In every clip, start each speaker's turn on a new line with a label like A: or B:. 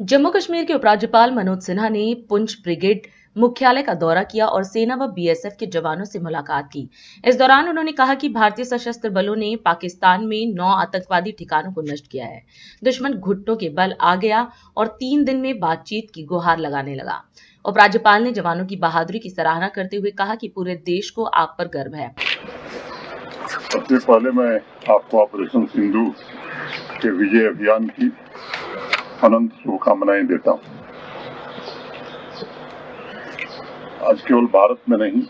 A: जम्मू कश्मीर के उपराज्यपाल मनोज सिन्हा ने पुंछ ब्रिगेड मुख्यालय का दौरा किया और सेना व बीएसएफ के जवानों से मुलाकात की। इस दौरान उन्होंने कहा कि भारतीय सशस्त्र बलों ने पाकिस्तान में 9 आतंकवादी ठिकानों को नष्ट किया है। दुश्मन घुटनों के बल आ गया और 3 दिन में बातचीत की गुहार लगाने लगा। उपराज्यपाल ने जवानों की बहादुरी की सराहना करते हुए कहा कि पूरे देश को आप पर गर्व है।
B: सबसे पहले मैं आपको ऑपरेशन सिंदूर के विजय अभियान की अनंत शुभकामनाएं देता हूं। आज केवल भारत में नहीं,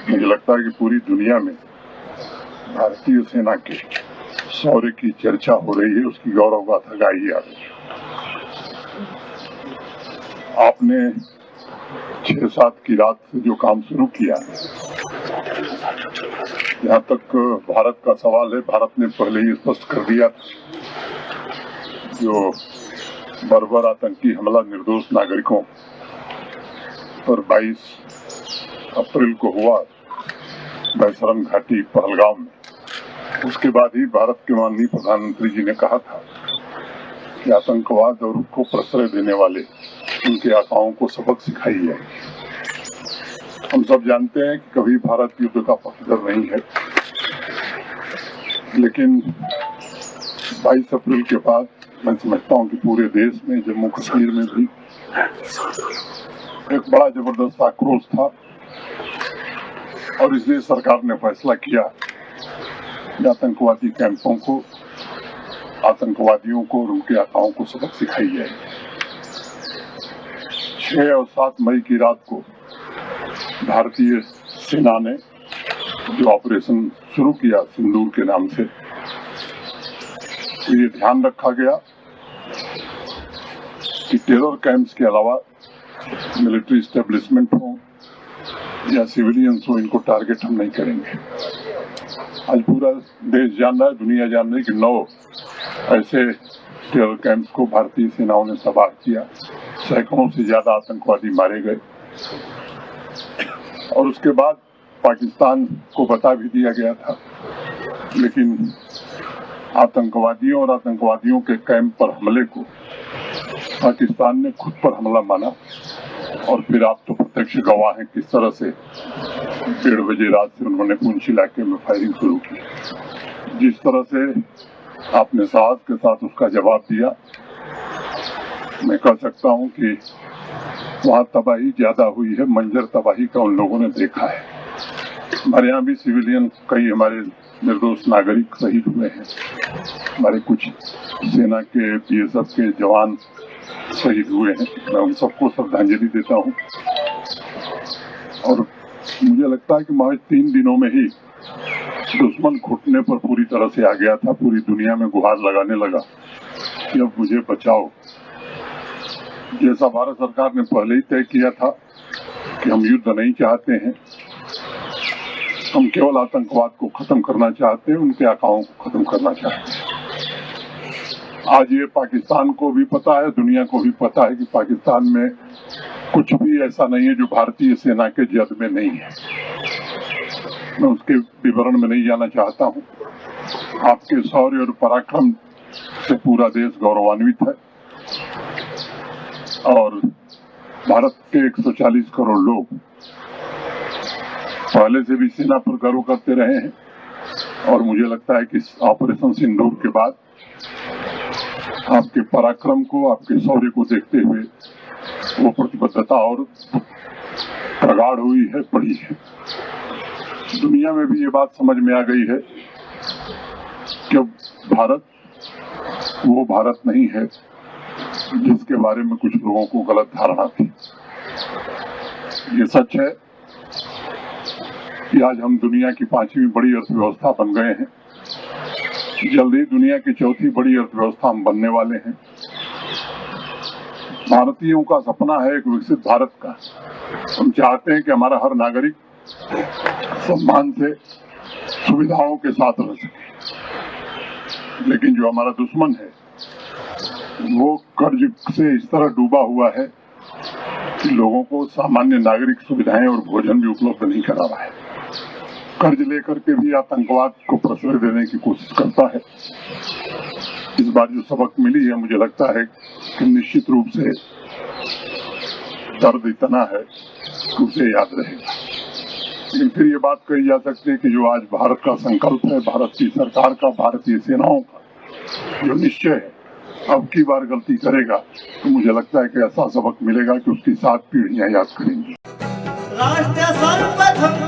B: मुझे लगता है कि पूरी दुनिया में भारतीय सेना के शौर्य की चर्चा हो रही है, उसकी गौरव गाथा गाई जा रही है। आपने 6-7 की रात से जो काम शुरू किया, जहाँ तक भारत का सवाल है, भारत ने पहले ही स्पष्ट कर दिया जो बर्बर आतंकी हमला निर्दोष नागरिकों पर 22 अप्रैल को हुआ बैसरम घाटी पहलगाम में, उसके बाद ही भारत के माननीय प्रधानमंत्री जी ने कहा था कि आतंकवाद और उसको प्रश्रय देने वाले उनके आकाओं को सबक सिखाई जाएगी। हम सब जानते हैं कि कभी भारत युद्ध का पक्षधर नहीं है, लेकिन 22 अप्रैल के बाद मैं समझता हूं कि पूरे देश में, जम्मू कश्मीर में भी एक बड़ा जबरदस्त आक्रोश था और इसलिए सरकार ने फैसला किया कि आतंकवादी कैंपों को, आतंकवादियों को और उनके आकाओं को सबक सिखाई जाएगी। 6 और 7 मई की रात को भारतीय सेना ने जो ऑपरेशन शुरू किया सिंदूर के नाम से, तो ये ध्यान रखा गया कि टेरर कैंप्स के अलावा मिलिट्री एस्टेब्लिशमेंट हो या सिविलियंस हो, इनको टारगेट हम नहीं करेंगे। आज पूरा देश जान रहा है, दुनिया जान रही है कि 9 ऐसे टेरर कैंप्स को भारतीय सेनाओं ने तबाह किया, सैकड़ों से ज्यादा आतंकवादी मारे गए और उसके बाद पाकिस्तान को बता भी दिया गया था, लेकिन आतंकवादियों और आतंकवादियों के कैंप पर हमले को पाकिस्तान ने खुद पर हमला माना और फिर आप तो प्रत्यक्ष गवाह हैं किस तरह से 1:30 बजे रात से उन्होंने पुंछ इलाके में फायरिंग शुरू की। जिस तरह से आपने साहस के साथ उसका जवाब दिया, मैं कह सकता हूं कि वहां तबाही ज्यादा हुई है, मंजर तबाही का उन लोगों ने देखा है। हमारे यहाँ भी सिविलियन, कई हमारे निर्दोष नागरिक शहीद हुए हैं, हमारे कुछ सेना के बीएसएफ के जवान शहीद हुए हैं। मैं उन सबको श्रद्धांजलि देता हूं और मुझे लगता है कि महज 3 दिनों में ही दुश्मन घुटने पर पूरी तरह से आ गया था, पूरी दुनिया में गुहार लगाने लगा कि अब मुझे बचाओ। जैसा भारत सरकार ने पहले ही तय किया था कि हम युद्ध नहीं चाहते हैं, हम केवल आतंकवाद को खत्म करना चाहते हैं, उनके आकाओं को खत्म करना चाहते हैं। आज ये पाकिस्तान को भी पता है, दुनिया को भी पता है कि पाकिस्तान में कुछ भी ऐसा नहीं है जो भारतीय सेना के जद में नहीं है। मैं उसके विवरण में नहीं जाना चाहता हूं। आपके शौर्य और पराक्रम से पूरा देश गौरवान्वित है और भारत के 140 करोड़ लोग पहले से भी सेना पर गर्व करते रहे हैं और मुझे लगता है कि ऑपरेशन सिंदूर के बाद आपके पराक्रम को, आपके शौर्य को देखते हुए वो प्रतिबद्धता और प्रगाढ़ हुई है, बढ़ी है। दुनिया में भी ये बात समझ में आ गई है कि भारत वो भारत नहीं है जिसके बारे में कुछ लोगों को गलत धारणा थी। ये सच है कि आज हम दुनिया की 5वीं बड़ी अर्थव्यवस्था बन गए हैं। जल्दी दुनिया की 4थी बड़ी अर्थव्यवस्था हम बनने वाले हैं। भारतीयों का सपना है एक विकसित भारत का। हम चाहते हैं कि हमारा हर नागरिक सम्मान से, सुविधाओं के साथ रह सके, लेकिन जो हमारा दुश्मन है वो कर्ज से इस तरह डूबा हुआ है कि लोगों को सामान्य नागरिक सुविधाएं और भोजन भी उपलब्ध नहीं करा रहा है। कर्ज लेकर के भी आतंकवाद को प्रश्रय देने की कोशिश करता है इस बार जो सबक मिली है, मुझे लगता है कि निश्चित रूप से दर्द इतना है कि उसे याद रहेगा। लेकिन फिर ये बात कही जा सकती है कि जो आज भारत का संकल्प है, भारत की सरकार का, भारतीय सेनाओं का जो निश्चय है, अब की बार गलती करेगा तो मुझे लगता है कि ऐसा सबक मिलेगा कि उसकी 7 पीढ़ियां याद करेंगी।
C: राष्ट्र सर्वप्रथम